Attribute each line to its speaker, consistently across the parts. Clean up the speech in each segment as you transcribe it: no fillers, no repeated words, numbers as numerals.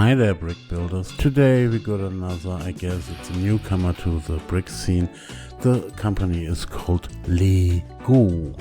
Speaker 1: Hi there, brick builders. Today we got another, I guess it's a newcomer to the brick scene. The company is called Lego.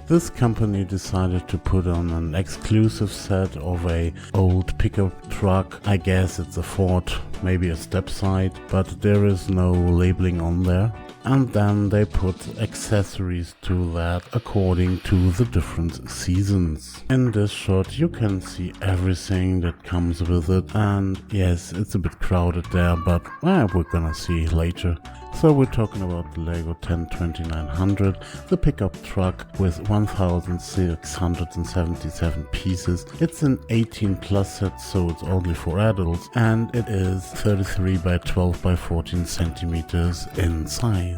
Speaker 1: This company decided to put on an exclusive set of a old pickup truck. I guess it's a Ford, maybe a step side, but there is no labeling on there. And then they put accessories to that according to the different seasons. In this shot you can see everything that comes with it, and yes, it's a bit crowded there, but we're gonna see later. So we're talking about the Lego 102900, the pickup truck with 1677 pieces. It's an 18 plus set, so it's only for adults, and it is 33 by 12 by 14 centimeters in size.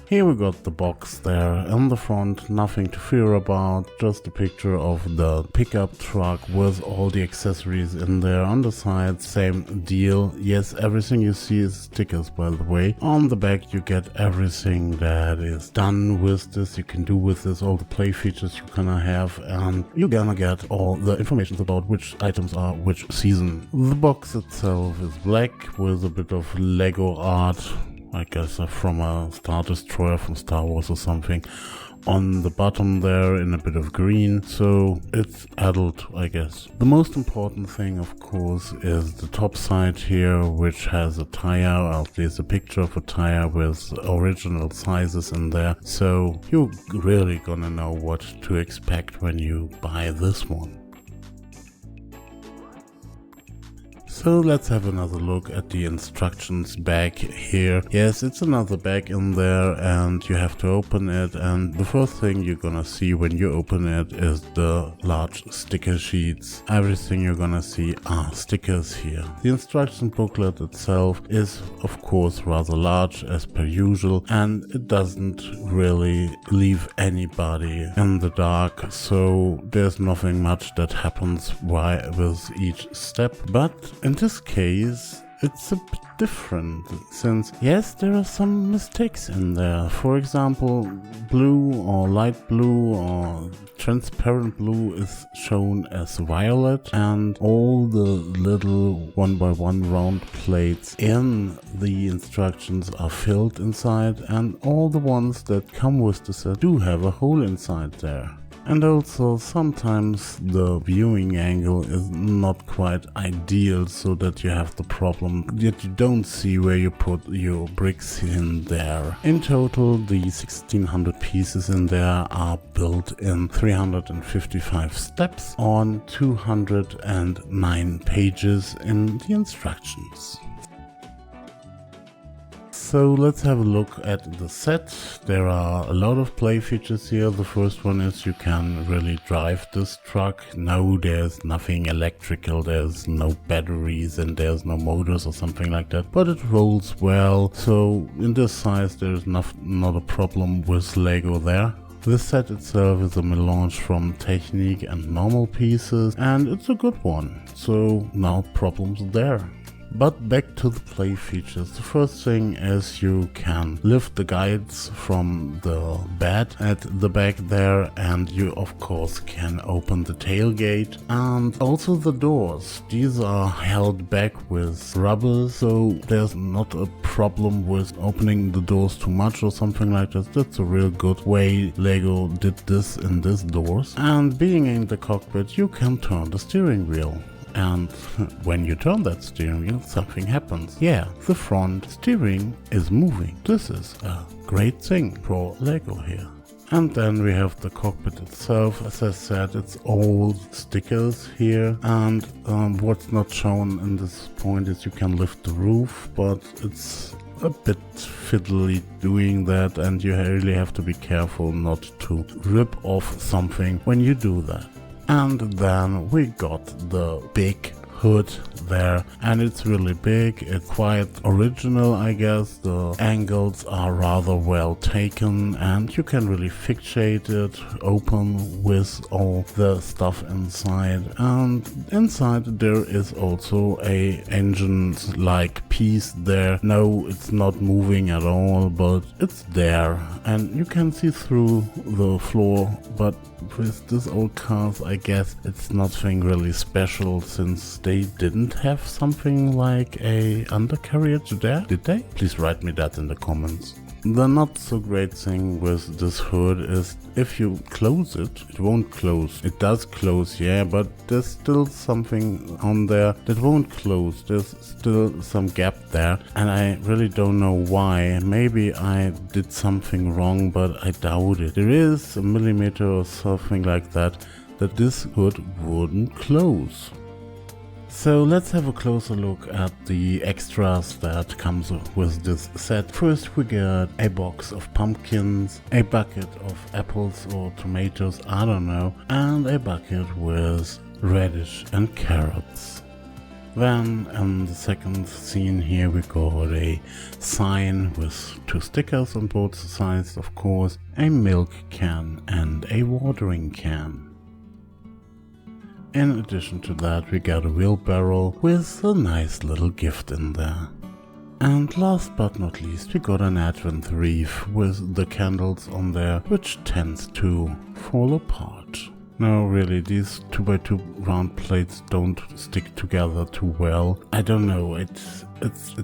Speaker 1: Here we got the box there on the front, nothing to fear about, just a picture of the pickup truck with all the accessories in there. On the side, same deal. Yes, everything you see is stickers, by the way. On the back you get everything that is done with this, you can do with this, all the play features you're gonna have, and you're gonna get all the information about which items are which season. The box itself is black with a bit of Lego art, I guess from a Star Destroyer from Star Wars or something, on the bottom there in a bit of green, so it's adult, I guess. The most important thing, of course, is the top side here, which has a tire, or at least a picture of a tire with original sizes in there, so you're really gonna know what to expect when you buy this one. So let's have another look at the instructions bag here. Yes, it's another bag in there and you have to open it, and the first thing you're gonna see when you open it is the large sticker sheets. Everything you're gonna see are stickers here. The instruction booklet itself is of course rather large as per usual, and it doesn't really leave anybody in the dark, so there's nothing much that happens with each step. But in this case, it's a bit different, since yes, there are some mistakes in there. For example, blue or light blue or transparent blue is shown as violet, and all the little 1x1 round plates in the instructions are filled inside, and all the ones that come with the set do have a hole inside there. And also sometimes the viewing angle is not quite ideal, so that you have the problem that you don't see where you put your bricks in there. In total, the 1600 pieces in there are built in 355 steps on 209 pages in the instructions. So let's have a look at the set. There are a lot of play features here. The first one is you can really drive this truck. No, there's nothing electrical, there's no batteries and there's no motors or something like that, but it rolls well. So in this size there's not a problem with Lego there. This set itself is a melange from Technique and normal pieces, and it's a good one, so no problems there. But back to the play features. The first thing is you can lift the guides from the bed at the back there, and you of course can open the tailgate and also the doors. These are held back with rubber, so there's not a problem with opening the doors too much or something like that. That's a real good way Lego did this in these doors. And being in the cockpit, you can turn the steering wheel. And when you turn that steering wheel, something happens. Yeah, the front steering is moving. This is a great thing for Lego here. And then we have the cockpit itself. As I said, it's all stickers here, and what's not shown in this point is you can lift the roof, but it's a bit fiddly doing that, and you really have to be careful not to rip off something when you do that. And then we got the big hood there, and it's really big. It's quite original, I guess. The angles are rather well taken, and you can really fixate it open with all the stuff inside. And inside there is also a engine like piece there. No, it's not moving at all, but it's there, and you can see through the floor. But with this old cars, I guess it's nothing really special, since they didn't have something like a undercarriage there, did they? Please write me that in the comments. The not so great thing with this hood is if you close it, it won't close. It does close, yeah, but there's still something on there that won't close. There's still some gap there, and I really don't know why. Maybe I did something wrong, but I doubt it. There is a millimeter or something like that this hood wouldn't close. So let's have a closer look at the extras that comes with this set. First we get a box of pumpkins, a bucket of apples or tomatoes, I don't know, and a bucket with radish and carrots. Then in the second scene here we got a sign with 2 stickers on both sides, of course, a milk can and a watering can. In addition to that, we got a wheelbarrow with a nice little gift in there. And last but not least, we got an advent wreath with the candles on there, which tends to fall apart. No, really, these 2x2 round plates don't stick together too well. I don't know, it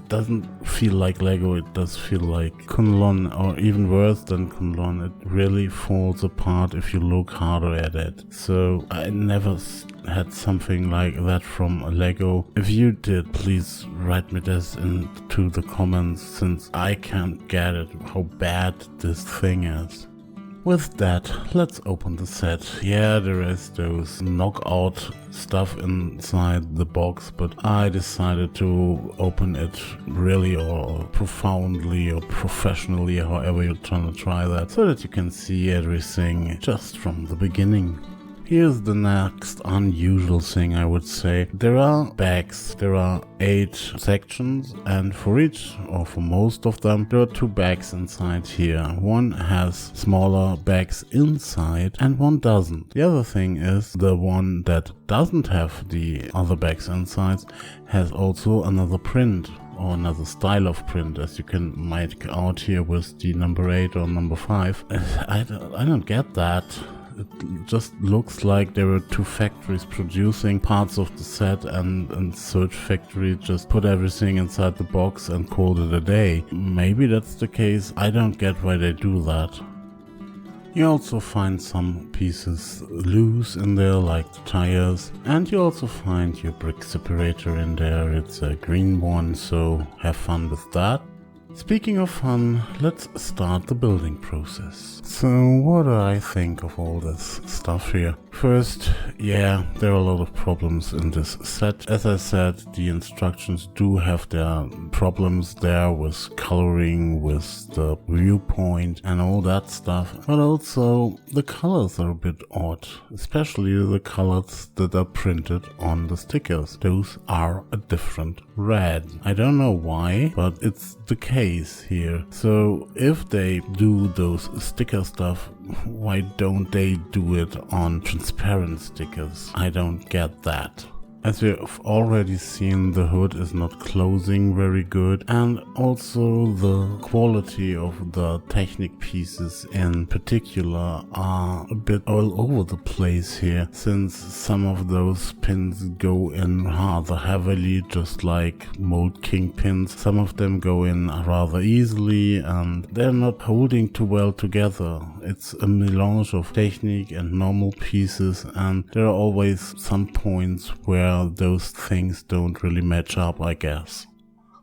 Speaker 1: doesn't feel like Lego, it does feel like Kunlun, or even worse than Kunlun. It really falls apart if you look harder at it. So I never had something like that from Lego. If you did, please write me this into the comments, since I can't get it how bad this thing is. With that, let's open the set. Yeah, there is those knockout stuff inside the box, but I decided to open it really or profoundly or professionally, however you're trying to try that, so that you can see everything just from the beginning. Here's the next unusual thing, I would say. There are bags, there are 8 sections, and for each, or for most of them, there are 2 bags inside here. One has smaller bags inside and one doesn't. The other thing is, the one that doesn't have the other bags inside has also another print, or another style of print, as you can make out here with the number 8 or number 5. I don't get that. It just looks like there were 2 factories producing parts of the set, and Search Factory just put everything inside the box and called it a day. Maybe that's the case, I don't get why they do that. You also find some pieces loose in there, like the tires, and you also find your brick separator in there. It's a green one, so have fun with that. Speaking of fun, let's start the building process. So what do I think of all this stuff here? First, yeah, there are a lot of problems in this set. As I said, the instructions do have their problems there with coloring, with the viewpoint and all that stuff. But also, the colors are a bit odd, especially the colors that are printed on the stickers. Those are a different red. I don't know why, but it's the case here. So if they do those sticker stuff, why don't they do it on transparent stickers? I don't get that. As we've already seen, the hood is not closing very good, and also the quality of the Technic pieces in particular are a bit all over the place here, since some of those pins go in rather heavily, just like Mold King pins. Some of them go in rather easily, and they're not holding too well together. It's a melange of Technic and normal pieces, and there are always some points where those things don't really match up, I guess.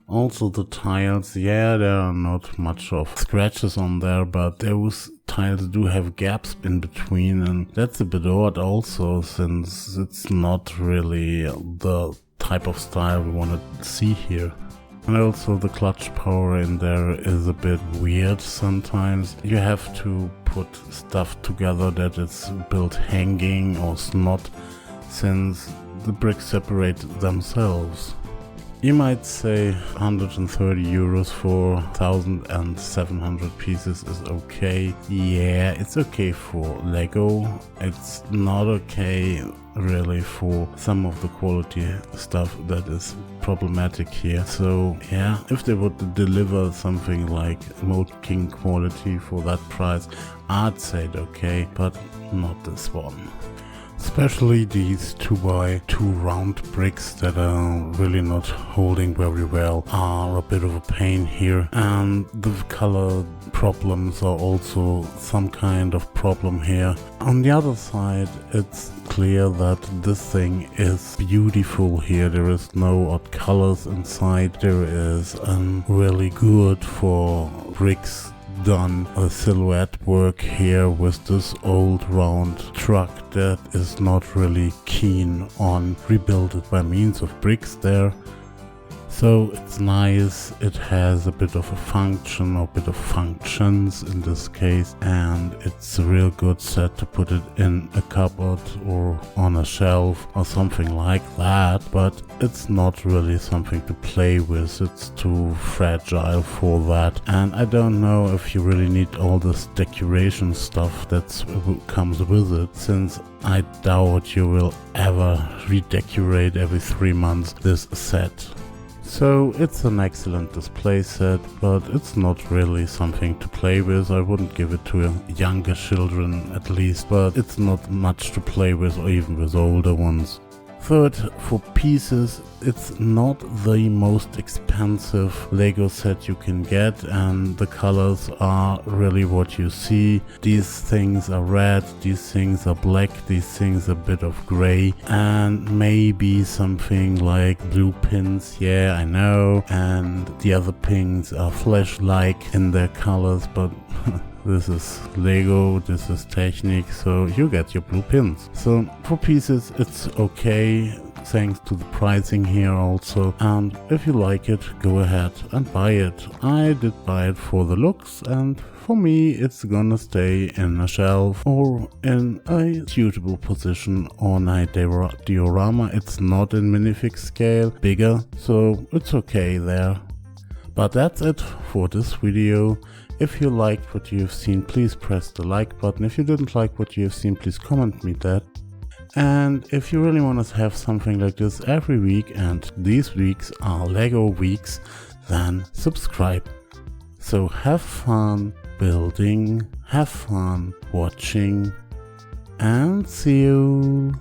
Speaker 1: Also the tiles, yeah, there are not much of scratches on there, but those tiles do have gaps in between, and that's a bit odd also, since it's not really the type of style we want to see here. And also the clutch power in there is a bit weird sometimes. You have to put stuff together that is built hanging or not, since the bricks separate themselves. You might say 130 euros for 1,700 pieces is okay. Yeah, it's okay for Lego. It's not okay really for some of the quality stuff that is problematic here. So yeah, if they would deliver something like Mode King quality for that price, I'd say it okay, but not this one. Especially these 2x2 round bricks that are really not holding very well are a bit of a pain here, and the color problems are also some kind of problem here. On the other side, it's clear that this thing is beautiful here. There is no odd colors inside. There is really good for bricks done a silhouette work here with this old round truck that is not really keen on rebuild it by means of bricks there. So it's nice, it has a bit of a function or bit of functions in this case, and it's a real good set to put it in a cupboard or on a shelf or something like that, but it's not really something to play with. It's too fragile for that, and I don't know if you really need all this decoration stuff that comes with it, since I doubt you will ever redecorate every 3 months this set. So it's an excellent display set, but it's not really something to play with. I wouldn't give it to younger children at least, but it's not much to play with, or even with older ones. Third, for pieces, it's not the most expensive Lego set you can get, and the colors are really what you see. These things are red, these things are black, these things are a bit of gray, and maybe something like blue pins, yeah, I know, and the other pins are flesh-like in their colors, but this is Lego, this is Technic, so you get your blue pins. So for pieces it's okay, thanks to the pricing here also, and if you like it, go ahead and buy it. I did buy it for the looks, and for me it's gonna stay in a shelf or in a suitable position on a diorama. It's not in minifig scale, bigger, so it's okay there. But that's it for this video. If you liked what you have seen, please press the like button. If you didn't like what you have seen, please comment me that. And if you really want to have something like this every week, and these weeks are Lego weeks, then subscribe. So have fun building, have fun watching, and see you.